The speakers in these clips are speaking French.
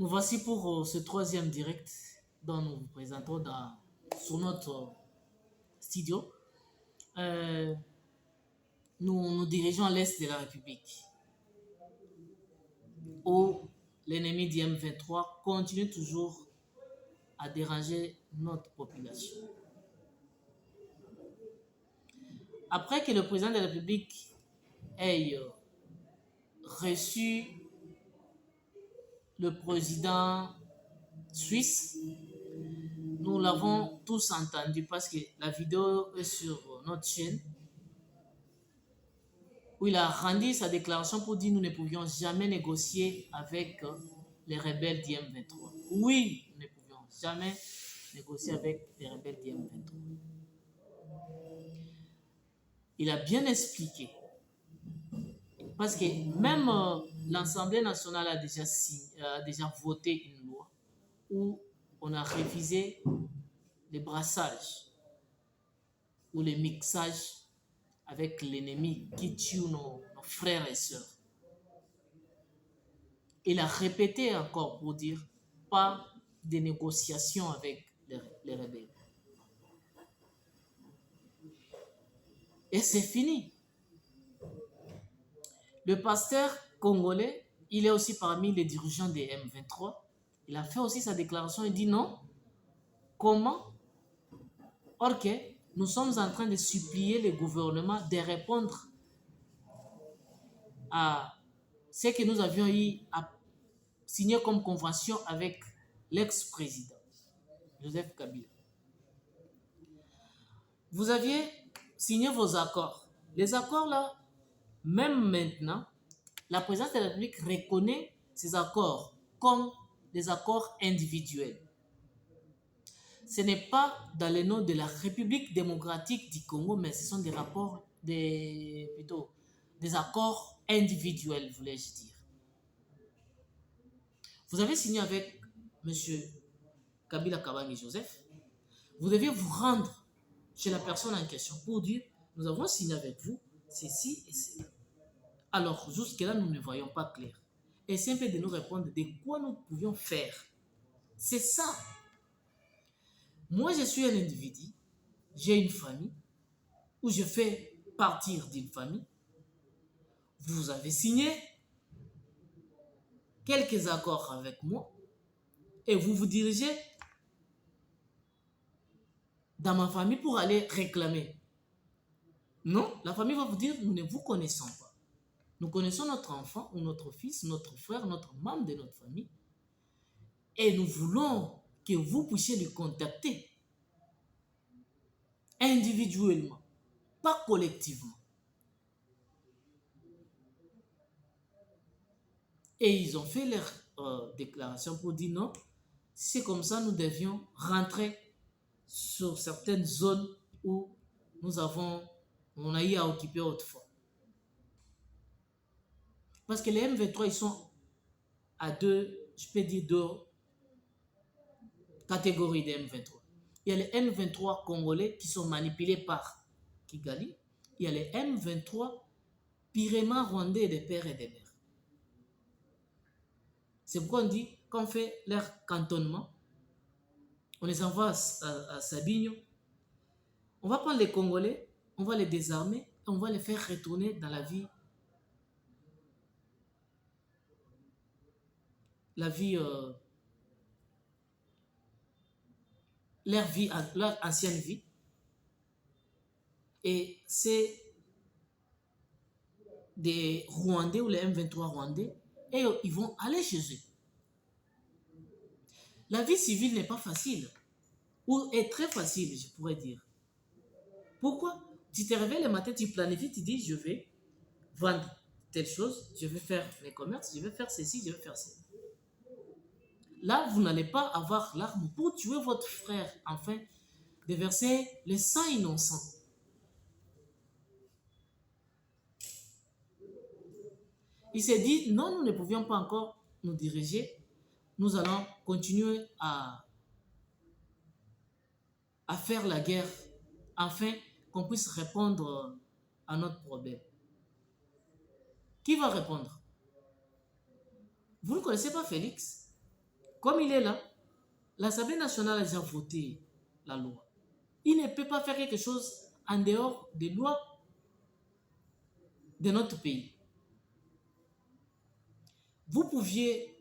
Nous voici pour ce troisième direct dont nous vous présentons sur notre studio. Euh, nous nous dirigeons à l'est de la République, où l'ennemi du M23 continue toujours à déranger notre population. Après que le président de la République ait reçu le président suisse, nous l'avons tous entendu parce que la vidéo est sur notre chaîne, où il a rendu sa déclaration pour dire que nous ne pouvions jamais négocier avec les rebelles du M23. Oui, nous ne pouvions jamais négocier avec les rebelles du M23. Il a bien expliqué. Parce que même l'Assemblée nationale a déjà voté une loi où on a révisé les brassages ou les mixages avec l'ennemi qui tue nos frères et sœurs. Il a répété encore pour dire pas de négociations avec les rebelles. Et c'est fini. Le pasteur congolais, il est aussi parmi les dirigeants des M23. Il a fait aussi sa déclaration. Il dit non. Comment? Or que nous sommes en train de supplier le gouvernement de répondre à ce que nous avions eu à signer comme convention avec l'ex-président Joseph Kabila. Vous aviez signé vos accords. Les accords là, même maintenant, la présidence de la République reconnaît ces accords comme des accords individuels. Ce n'est pas dans le nom de la République démocratique du Congo, mais ce sont des rapports, plutôt des accords individuels, voulais-je dire. Vous avez signé avec M. Kabila Kabange Joseph. Vous deviez vous rendre chez la personne en question pour dire nous avons signé avec vous ceci et cela. Alors, jusque-là, nous ne voyons pas clair. Et c'est un peu de nous répondre de quoi nous pouvions faire. C'est ça. Moi, je suis un individu, j'ai une famille, ou je fais partir d'une famille. Vous avez signé quelques accords avec moi et vous vous dirigez dans ma famille pour aller réclamer. Non, la famille va vous dire, nous ne vous connaissons pas. Nous connaissons notre enfant ou notre fils, notre frère, notre membre de notre famille. Et nous voulons que vous puissiez le contacter individuellement, pas collectivement. Et ils ont fait leur déclaration pour dire non, c'est comme ça nous devions rentrer sur certaines zones où on a eu à occuper autrefois. Parce que les M23, ils sont à deux catégories de M23. Il y a les M23 congolais qui sont manipulés par Kigali. Il y a les M23 purement rwandais des pères et des mères. C'est pourquoi on dit, quand on fait leur cantonnement, on les envoie à Sabinho. On va prendre les Congolais, on va les désarmer et on va les faire retourner dans leur leur ancienne vie. Et c'est des Rwandais ou les M23 Rwandais et ils vont aller chez eux. La vie civile n'est pas facile, ou est très facile, je pourrais dire. Pourquoi? Tu te réveilles le matin, tu planifies, tu dis je vais vendre telle chose, je vais faire mes commerces, je vais faire ceci, je vais faire cela. Là, vous n'allez pas avoir l'arme pour tuer votre frère, afin de verser le sang innocent. Il s'est dit, non, nous ne pouvions pas encore nous diriger. Nous allons continuer à faire la guerre afin qu'on puisse répondre à notre problème. Qui va répondre? Vous ne connaissez pas Félix? Comme il est là, l'Assemblée nationale a déjà voté la loi. Il ne peut pas faire quelque chose en dehors des lois de notre pays. Vous pouviez,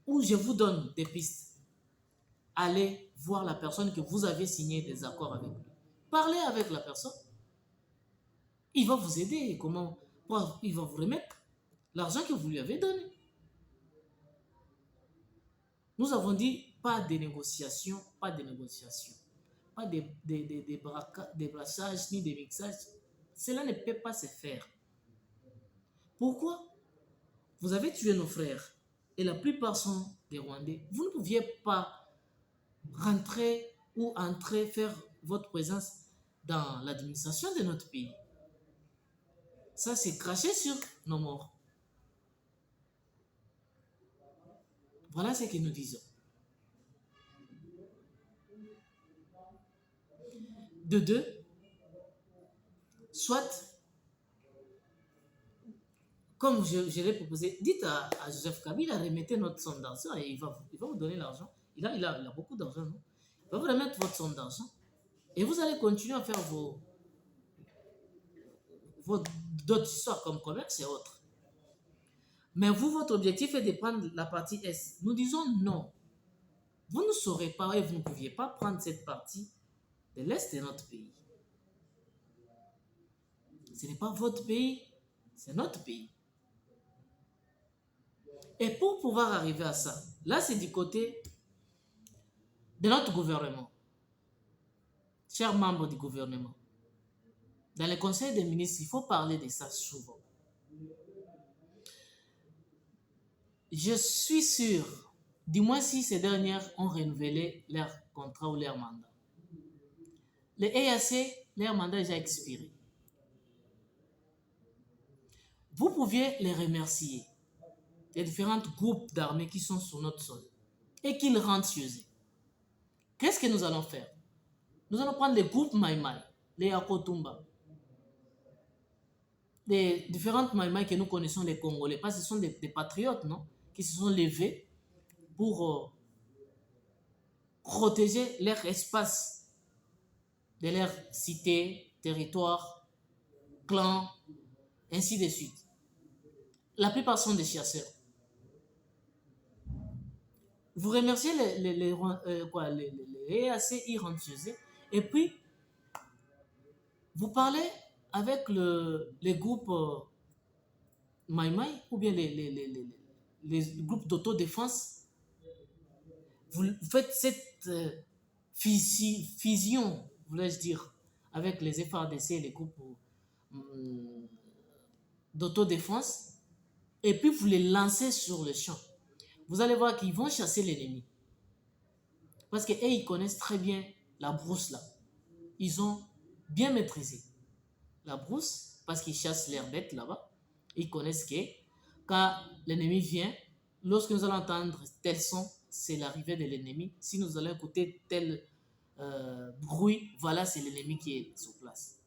ou je vous donne des pistes, aller voir la personne que vous avez signé des accords avec lui. Parlez avec la personne. Il va vous aider. Comment? Il va vous remettre l'argent que vous lui avez donné. Nous avons dit pas de négociation, pas de négociation. Pas de brassage ni de mixage. Cela ne peut pas se faire. Pourquoi? Vous avez tué nos frères et la plupart sont des Rwandais. Vous ne pouviez pas rentrer ou entrer, faire votre présence dans l'administration de notre pays. Ça, c'est cracher sur nos morts. Voilà ce que nous disons. De deux, soit, comme je l'ai proposé, dites à Joseph Kabila, remettez notre somme d'argent et il va vous donner l'argent. Il a beaucoup d'argent, non? Il va vous remettre votre somme d'argent et vous allez continuer à faire d'autres histoires comme commerce et autres. Mais vous, votre objectif est de prendre la partie Est. Nous disons non. Vous ne saurez pas et vous ne pouviez pas prendre cette partie de l'Est de notre pays. Ce n'est pas votre pays, c'est notre pays. Et pour pouvoir arriver à ça, là c'est du côté de notre gouvernement. Chers membres du gouvernement, dans le conseil des ministres, il faut parler de ça souvent. Je suis sûr, du moins si ces dernières ont renouvelé leur contrat ou leur mandat. Les EAC, leur mandat est déjà expiré. Vous pouviez les remercier, les différents groupes d'armées qui sont sur notre sol, et qu'ils rentrent chez eux. Qu'est-ce que nous allons faire? Nous allons prendre les groupes Maïmaï, les Akotumba, les différentes Maïmaï que nous connaissons, les Congolais, parce que ce sont des patriotes, non? Qui se sont levés pour protéger leur espace de leur cité, territoire, clan, ainsi de suite. La plupart sont des chasseurs. Vous remerciez les EAC, ils rentrent chez eux, et puis vous parlez avec les groupes Maïmaï ou bien les groupes d'autodéfense. Vous faites cette fusion, voulais-je dire, avec les FARDC et les groupes d'autodéfense, et puis vous les lancez sur le champ. Vous allez voir qu'ils vont chasser l'ennemi. Parce qu'eux, ils connaissent très bien la brousse là. Ils ont bien maîtrisé la brousse parce qu'ils chassent leurs bêtes là-bas. Ils connaissent que quand l'ennemi vient, lorsque nous allons entendre tel son, c'est l'arrivée de l'ennemi. Si nous allons écouter tel bruit, voilà, c'est l'ennemi qui est sur place.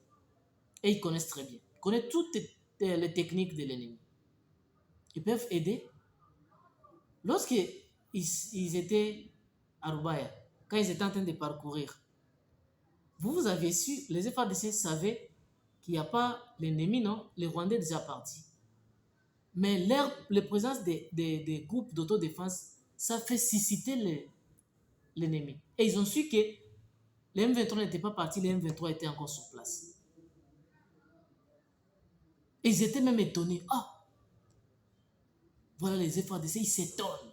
Et ils connaissent très bien. Ils connaissent toutes les techniques de l'ennemi. Ils peuvent aider. Lorsqu'ils étaient à Rubaya, quand ils étaient en train de parcourir, vous avez su, les FARDC savaient qu'il n'y a pas l'ennemi, non? Les Rwandais déjà partis. Mais la présence des groupes d'autodéfense, ça fait susciter l'ennemi. Et ils ont su que les M23 n'étaient pas partis, les M23 étaient encore sur place. Et ils étaient même étonnés. Ah! Voilà les FARDC, ils s'étonnent.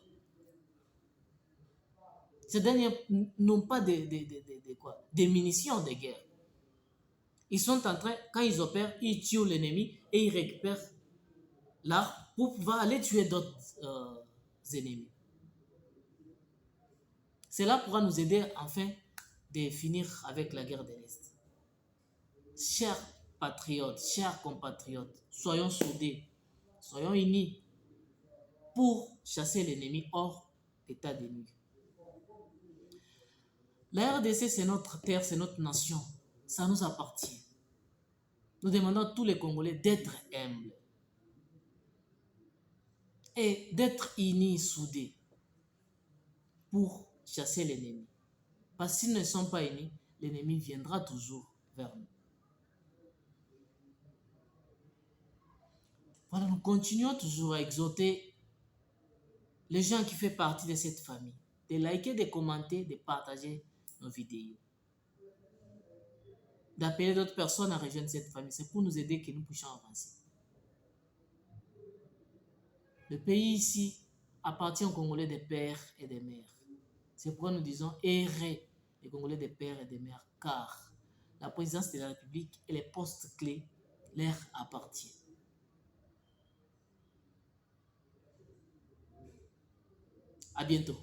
Ces derniers n'ont pas des munitions de guerre. Ils sont en train, quand ils opèrent, ils tuent l'ennemi et ils récupèrent l'arme pour pouvoir aller tuer d'autres ennemis. Cela pourra nous aider enfin de finir avec la guerre de l'Est. Chers patriotes, chers compatriotes, soyons soudés, soyons unis pour chasser l'ennemi hors d'état de nuit. La RDC, c'est notre terre, c'est notre nation. Ça nous appartient. Nous demandons à tous les Congolais d'être humbles et d'être unis, soudés. pour chasser l'ennemi. Parce que s'ils ne sont pas unis, l'ennemi viendra toujours vers nous. Voilà, nous continuons toujours à exhorter les gens qui font partie de cette famille, de liker, de commenter, de partager nos vidéos, d'appeler d'autres personnes à rejoindre cette famille. C'est pour nous aider que nous puissions avancer. Le pays ici appartient aux Congolais des pères et des mères. C'est pourquoi nous disons errer les Congolais des pères et des mères, car la présidence de la République et les postes clés leur appartiennent. À bientôt.